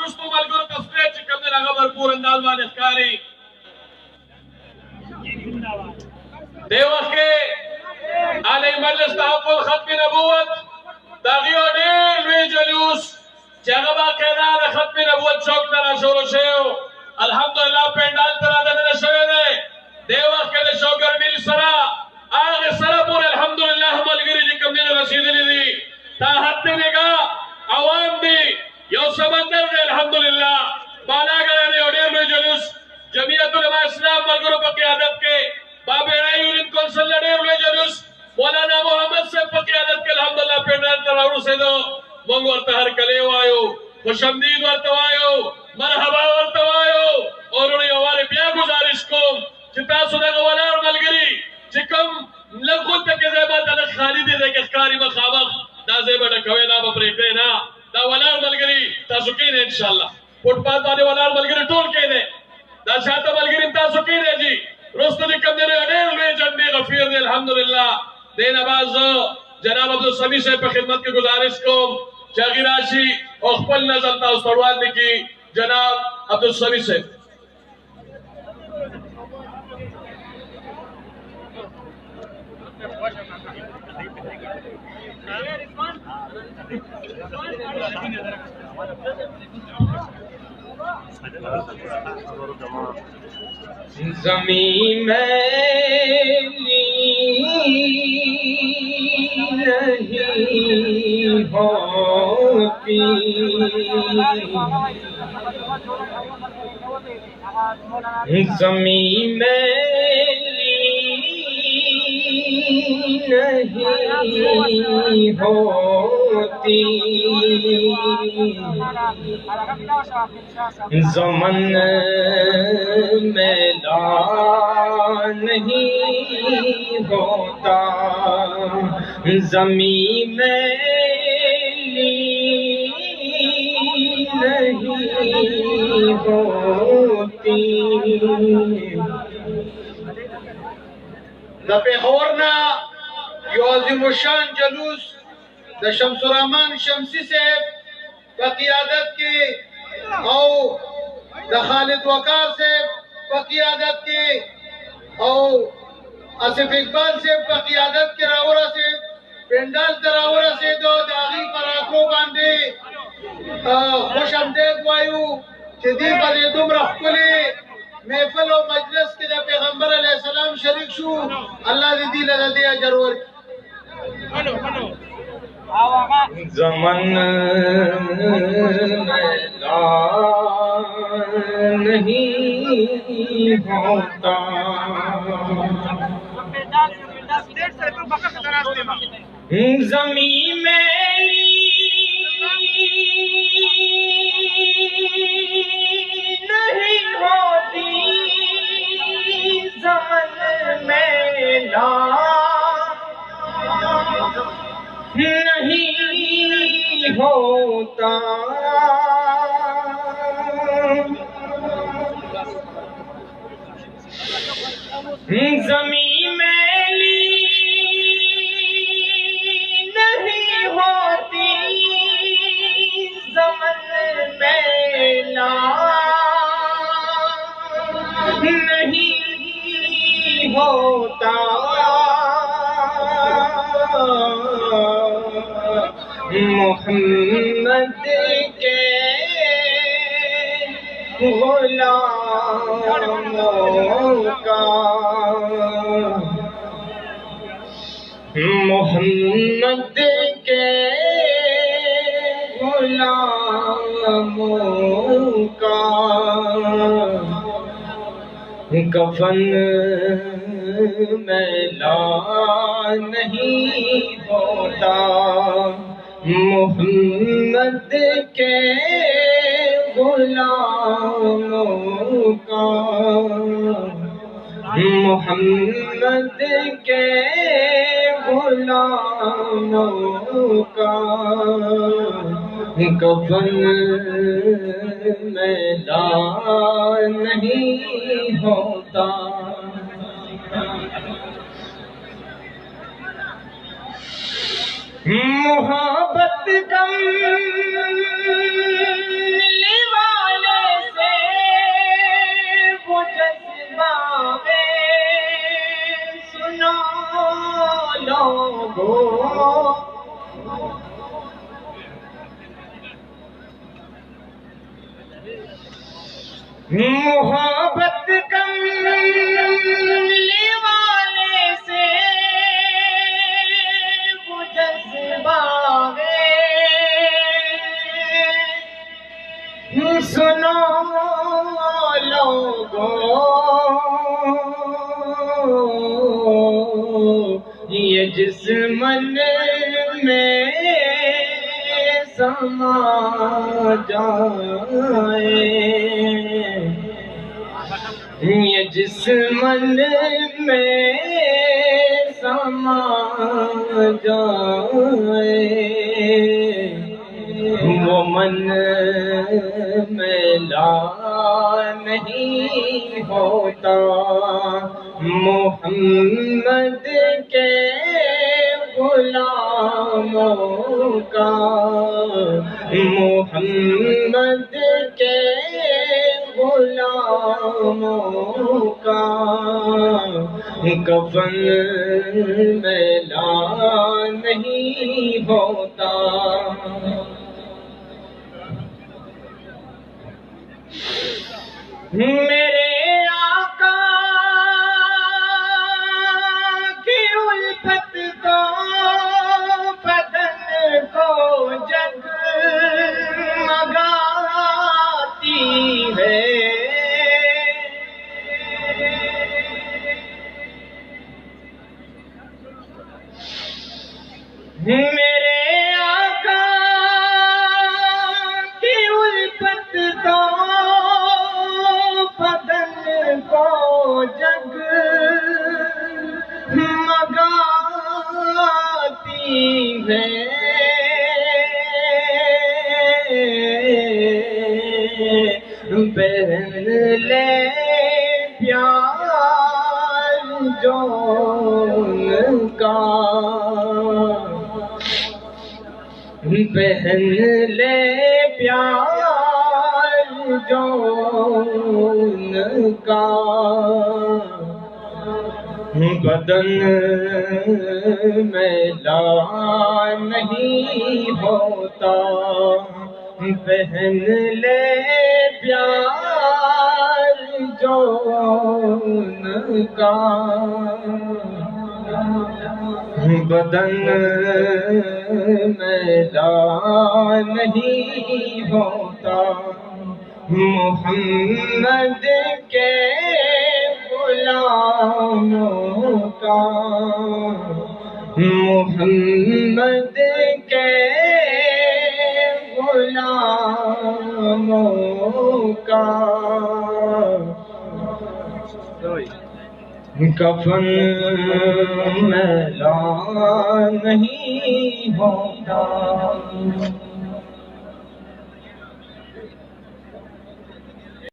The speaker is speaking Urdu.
رستو ملګرو تفریح چې کوم دی هغه بھرپور انداز باندې ښکاري دې وخت کې علی مجلس تحفظ ختم نبوت د هغې یو ډېر لوی جلوس چې هغه باقاعده د ختم نبوت چوک ته راشروع شوی و الحمدلله پنډال ته رادننه شوی دی دې وخت کې د شوګر میل سره هغې سره پورې الحمدلله ملګري چې کوم دی نو رسېدلي دي تا حد نگاه عوام دی یو سمندر دی الحمدلله بالاګړی دی یو ډېر لوی جلوس جمعیت علماء اسلام ملګرو په قیادت کې بابیړی یونین کونسل له ډېر لوی جلوس مولانا محمد صاحب په قیادت کې الحمدلله پنډال ته راورسېدو موږ ورته هرکلی وایو خوشامدید ورته وایو مرحبا ورته وایو او وروڼو یو وارې بیا ګزارش کوم چې تاسو دغه ولاړ ملګري چې کوم لږ غونډه کې ځای ماته لږ خالي دی دی که ښکاري مخامخ دا ځای به ډکوئ دا به پرېږدئ نه دا ولاړ ملګري تاسو کښېنئ انشاءالله فوټ پاث باندې ولاړ ملګري ټول کښېنئ دا شاته ملګري تاسو کښېنئ جي رستو چې کوم دی ډېر لوی جنډې غفیر دی الحمدلله دې نه بعد زه جناب عبدالسمیع صاحب په خدمت کې گزارش کوم چې هغې راشي او خپل نظم تاسو ته وړاندې کړي جناب عبدالسمیع صاحب زمین میلی نہیں ہوتی زمین میلی نہیں ہوتی زمن میلا نہیں ہوتا زمین میلی نہیں ہوتی د پېښور نه یو عظیم الشان جلوس د شمس الرحمن شمسی صاحب په قیادت کې او د خالد وقار صاحب په قیادت کې او آصف اقبال صاحب په قیادت کې راورسېد پنډال ته راورسېدو د هغې په راتلو باندې خوش آمدید وایو چې دې په دې دومره ښکلې محفل او مجلس کې د پیغمبر علیه السلام شریک شو الله دې دې له دې اجر ورکړي زمن میلا نہیں ہوتا زمین میلی نہیں ہوتی زمن میلا نہیں ہوتا زمین میلی نہیں ہوتی زمن میلا نہیں ہوتا محمد کے غلاموں کا محمد کے غلاموں کا کفن میلا نہیں ہوتا محمد کے غلاموں کا محمد کے غلاموں کا کفن میلا نہیں ہوتا محبت کم لیوا محبت کملی والے سے وہ جذبہ ہے، سنو لوگو یہ جس من میں سما جائے، یہ جس من میں سما جائے وہ من میلا نہیں ہوتا، محمد کے غلاموں کا، محمد کے غلاموں کا کفن میلا نہیں ہوتا۔ میرے آقا کی الفت تو بدن کو جگمگاتی ہے، میرے آقا کی الفت تو بدن کو جگمگاتی ہے، پہن لے پیار جو ان کا، پہن لے پیار جو ان کا، بدن میلا نہیں ہوتا، پہن لے پیار جو ان کا، بدن میلا نہیں ہوتا، محمد کے غلاموں کا، محمد کے غلاموں کا کفن میلا نہیں ہوتا۔